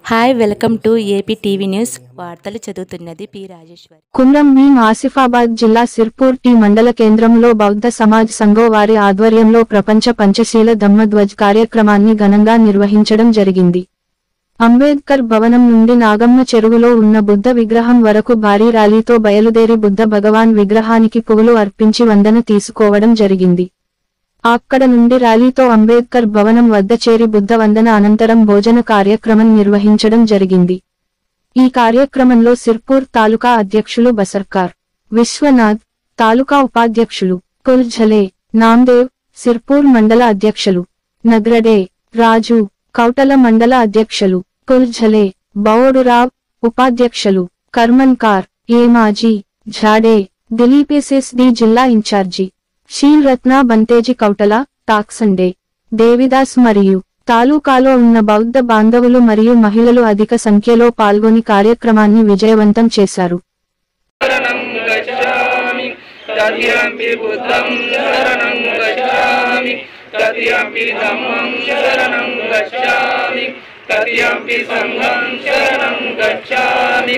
Hi welcome to AP TV news వార్తలు చదువుతున్నది P Rajeshwari. Kumram Bheem Asifabad జిల్లా సిర్పూర్ టీ మండల కేంద్రంలో బౌద్ధ సమాజ్ సంఘం వారి ఆధ్వర్యంలో ప్రపంచ పంచశీల ధమ్మధ్వజ్ కార్యక్రమాన్ని ఘనంగా నిర్వహించడం జరిగింది. అంబేద్కర్ భవనం నుండి నాగమ్మ చెరువులో ఉన్న బుద్ధ విగ్రహం వరకు భారీ ర్యాలీతో బయలుదేరి బుద్ధ భగవాన్ విగ్రహానికి పువ్వులు అర్పించి వందన తీసుకోవడం జరిగింది. అక్కడ నుండి ర్యాలీతో అంబేద్కర్ భవనం వద్ద చేరి బుద్ధ వందన అనంతరం భోజన కార్యక్రమం నిర్వహించడం జరిగింది. ఈ కార్యక్రమంలో సిర్పూర్ తాలూకా అధ్యక్షులు బసర్కార్ విశ్వనాథ్, తాలూకా ఉపాధ్యక్షులు కుల్ ఝలే, నాందేవ్, సిర్పూర్ మండల అధ్యక్షులు నగ్రడే, రాజు, కౌటల మండల అధ్యక్షులు కుల్ ఝలే, బౌడురావ్, ఉపాధ్యక్షులు కర్మన్కార్, ఏమాజీ, ఝాడే, దిలీపేసెస్డి జిల్లా ఇన్ఛార్జి షీల్ రత్న బంతేజీ కౌటల, తాక్సండే, దేవిదాస్ మరియు తాలూకాలో ఉన్న బౌద్ధ బాంధవులు మరియు మహిళలు అధిక సంఖ్యలో పాల్గొని కార్యక్రమాన్ని విజయవంతం చేశారు. Gacchami